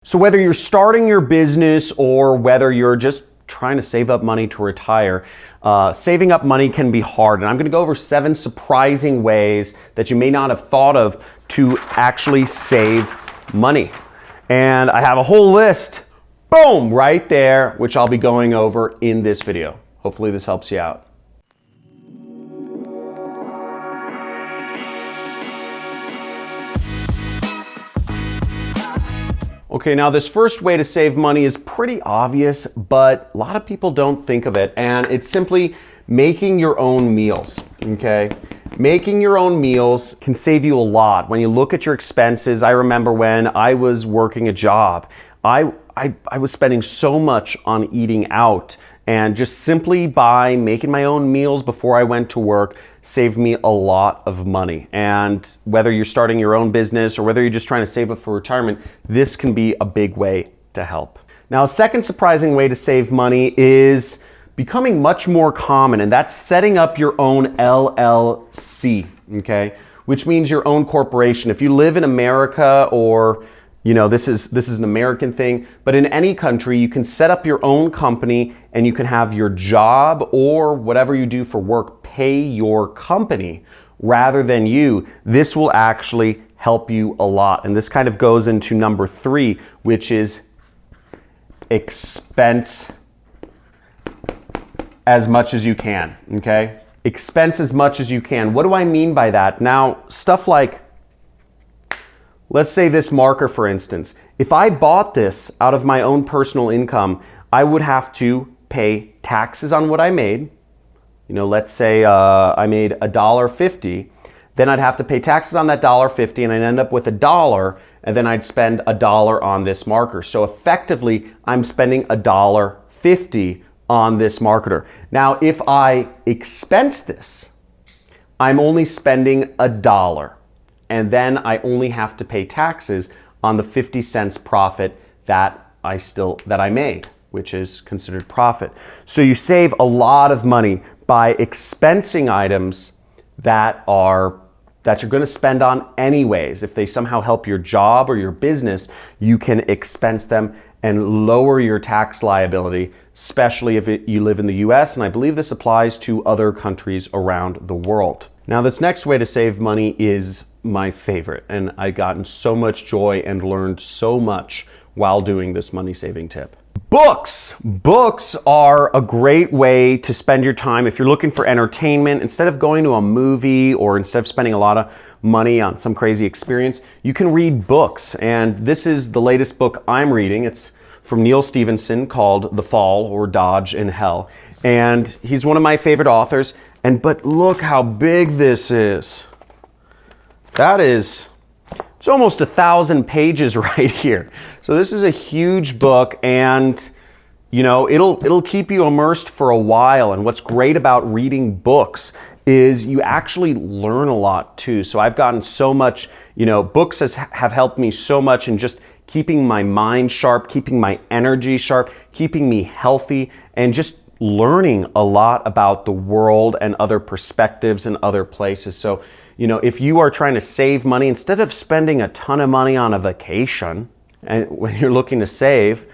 So whether you're starting your business or whether you're just trying to save up money to retire, saving up money can be hard. And I'm going to go over 7 surprising ways that you may not have thought of to actually save money. And I have a whole list, boom, right there, which I'll be going over in this video. Hopefully this helps you out. Okay, now this first way to save money is pretty obvious, but a lot of people don't think of it, and it's simply making your own meals, okay? Making your own meals can save you a lot. When you look at your expenses, I remember when I was working a job, I was spending so much on eating out, and just simply by making my own meals before I went to work saved me a lot of money. And whether you're starting your own business or whether you're just trying to save up for retirement, this can be a big way to help. Now, a second surprising way to save money is becoming much more common, and that's setting up your own LLC, okay? Which means your own corporation. If you live in America, or this is an American thing, but in any country, you can set up your own company and you can have your job or whatever you do for work pay your company rather than you. This will actually help you a lot. And this kind of goes into number 3, which is expense as much as you can, okay? Expense as much as you can. What do I mean by that? Now, stuff like, let's say this marker, for instance. If I bought this out of my own personal income, I would have to pay taxes on what I made. Let's say I made $1.50, then I'd have to pay taxes on that $1.50, and I'd end up with $1, and then I'd spend $1 on this marker. So effectively, I'm spending $1.50 on this marketer. Now, if I expense this, I'm only spending $1. And then I only have to pay taxes on the 50 cents profit that I made, which is considered profit. So you save a lot of money by expensing items that you're going to spend on anyways. If they somehow help your job or your business, you can expense them and lower your tax liability, especially if you live in the US, and I believe this applies to other countries around the world. Now, this next way to save money is my favorite, and I've gotten so much joy and learned so much while doing this money saving tip. Books! Books are a great way to spend your time. If you're looking for entertainment, instead of going to a movie or instead of spending a lot of money on some crazy experience, you can read books. And this is the latest book I'm reading. It's from Neal Stephenson, called The Fall or Dodge in Hell. And he's one of my favorite authors. But look how big this is. It's almost 1,000 pages right here. So this is a huge book, and it'll keep you immersed for a while. And what's great about reading books is you actually learn a lot too. So I've gotten so much, books have helped me so much in just keeping my mind sharp, keeping my energy sharp, keeping me healthy, and just learning a lot about the world and other perspectives and other places. So if you are trying to save money, instead of spending a ton of money on a vacation, and when you're looking to save,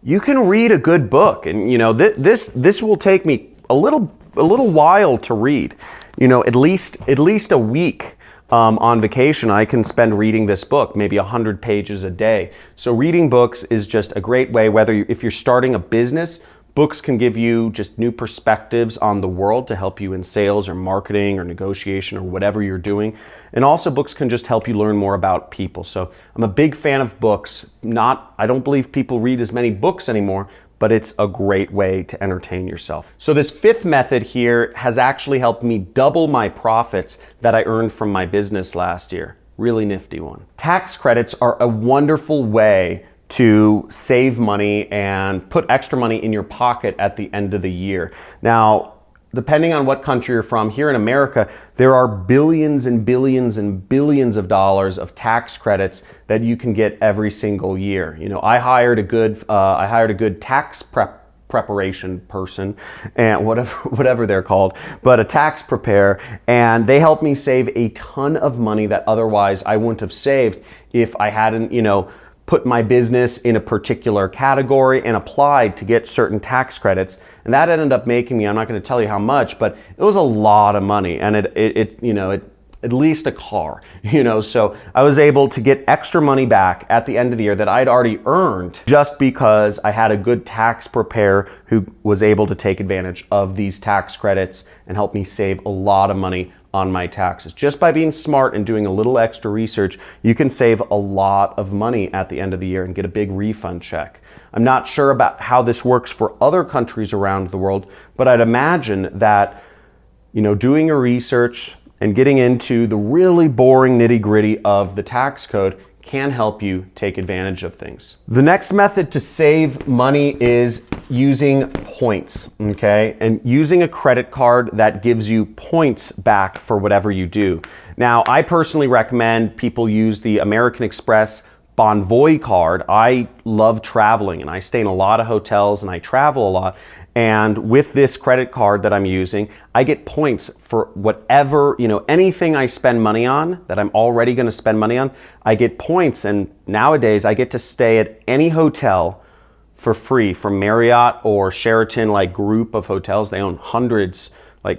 you can read a good book. And this will take me a little while to read. At least a week on vacation, I can spend reading this book, maybe 100 pages a day. So reading books is just a great way. If you're starting a business, books can give you just new perspectives on the world to help you in sales or marketing or negotiation or whatever you're doing. And also books can just help you learn more about people. So I'm a big fan of books. I don't believe people read as many books anymore, but it's a great way to entertain yourself. So this 5th method here has actually helped me double my profits that I earned from my business last year. Really nifty one. Tax credits are a wonderful way to save money and put extra money in your pocket at the end of the year. Now, depending on what country you're from, here in America, there are billions and billions and billions of dollars of tax credits that you can get every single year. I hired a good tax preparation person, and whatever they're called, but a tax preparer, and they helped me save a ton of money that otherwise I wouldn't have saved if I hadn't, put my business in a particular category and applied to get certain tax credits. And that ended up making me, I'm not going to tell you how much, but it was a lot of money. And it at least a car, so I was able to get extra money back at the end of the year that I'd already earned just because I had a good tax preparer who was able to take advantage of these tax credits and help me save a lot of money on my taxes. Just by being smart and doing a little extra research, you can save a lot of money at the end of the year and get a big refund check. I'm not sure about how this works for other countries around the world, but I'd imagine that, doing your research and getting into the really boring nitty-gritty of the tax code can help you take advantage of things. The next method to save money is using points, okay? And using a credit card that gives you points back for whatever you do. Now, I personally recommend people use the American Express Bonvoy card. I love traveling and I stay in a lot of hotels and I travel a lot. And with this credit card that I'm using, I get points for whatever, anything I spend money on that I'm already going to spend money on, I get points. And nowadays I get to stay at any hotel for free from Marriott or Sheraton, like group of hotels. They own hundreds,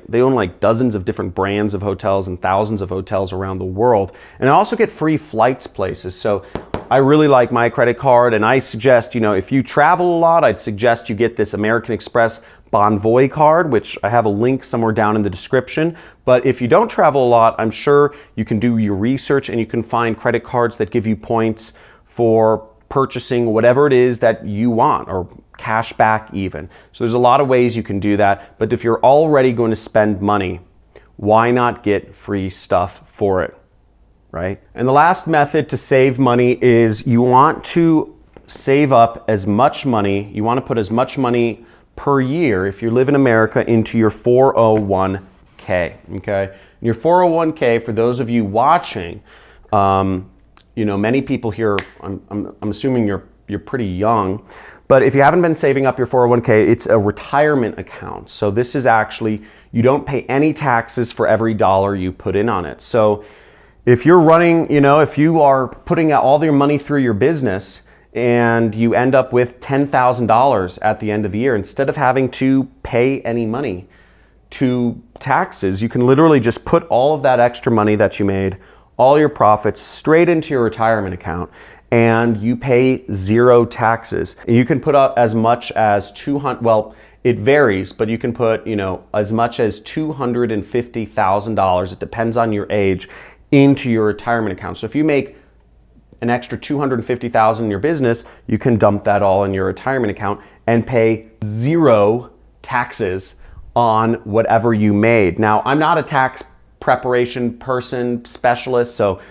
they own dozens of different brands of hotels and thousands of hotels around the world. And I also get free flights places. So I really like my credit card, and I suggest, if you travel a lot, I'd suggest you get this American Express Bonvoy card, which I have a link somewhere down in the description. But if you don't travel a lot, I'm sure you can do your research and you can find credit cards that give you points for purchasing whatever it is that you want, or cash back even. So there's a lot of ways you can do that. But if you're already going to spend money, why not get free stuff for it? Right? And the last method to save money is you want to save up as much money. You want to put as much money per year, if you live in America, into your 401k. Okay? And your 401k, for those of you watching, many people here, I'm assuming you're pretty young, but if you haven't been saving up your 401k, it's a retirement account. So this is actually, you don't pay any taxes for every dollar you put in on it. So if you're running, if you are putting out all your money through your business and you end up with $10,000 at the end of the year, instead of having to pay any money to taxes, you can literally just put all of that extra money that you made, all your profits, straight into your retirement account, and you pay zero taxes. You can put up as much as it varies, but you can put, as much as $250,000, it depends on your age, into your retirement account. So if you make an extra $250,000 in your business, you can dump that all in your retirement account and pay zero taxes on whatever you made. Now, I'm not a tax preparation person, specialist, so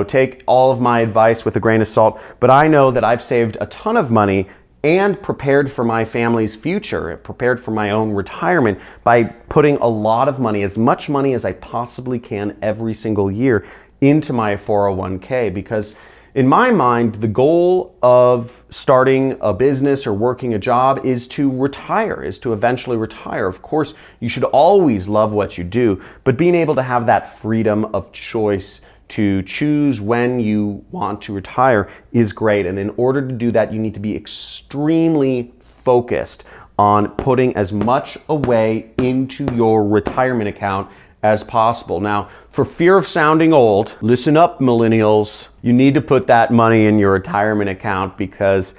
take all of my advice with a grain of salt, but I know that I've saved a ton of money and prepared for my family's future, prepared for my own retirement by putting a lot of money, as much money as I possibly can every single year, into my 401k. Because in my mind, the goal of starting a business or working a job is to retire, is to eventually retire. Of course, you should always love what you do, but being able to have that freedom of choice to choose when you want to retire is great. And in order to do that, you need to be extremely focused on putting as much away into your retirement account as possible. Now, for fear of sounding old, listen up, millennials. You need to put that money in your retirement account because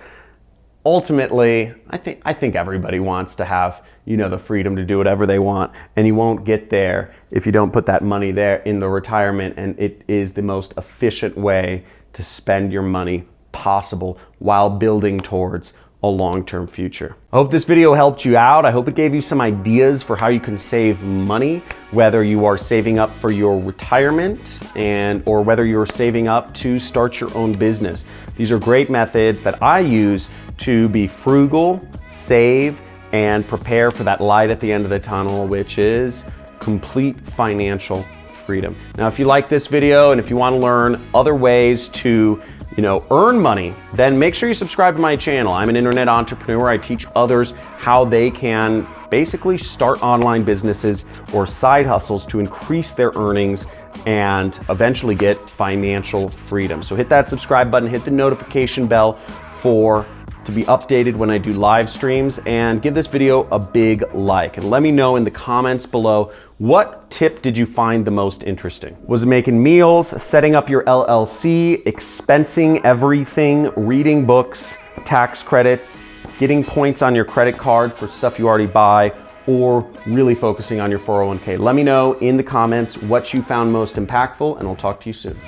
ultimately, I think everybody wants to have, the freedom to do whatever they want, and you won't get there if you don't put that money there in the retirement. And it is the most efficient way to spend your money possible while building towards a long-term future. I hope this video helped you out. I hope it gave you some ideas for how you can save money, whether you are saving up for your retirement or whether you're saving up to start your own business. These are great methods that I use to be frugal, save, and prepare for that light at the end of the tunnel, which is complete financial freedom. Now, if you like this video and if you want to learn other ways to earn money, then make sure you subscribe to my channel. I'm an internet entrepreneur. I teach others how they can basically start online businesses or side hustles to increase their earnings and eventually get financial freedom. So hit that subscribe button, hit the notification bell to be updated when I do live streams, and give this video a big like. And let me know in the comments below, what tip did you find the most interesting? Was it making meals, setting up your LLC, expensing everything, reading books, tax credits, getting points on your credit card for stuff you already buy, or really focusing on your 401k? Let me know in the comments what you found most impactful, and I'll talk to you soon.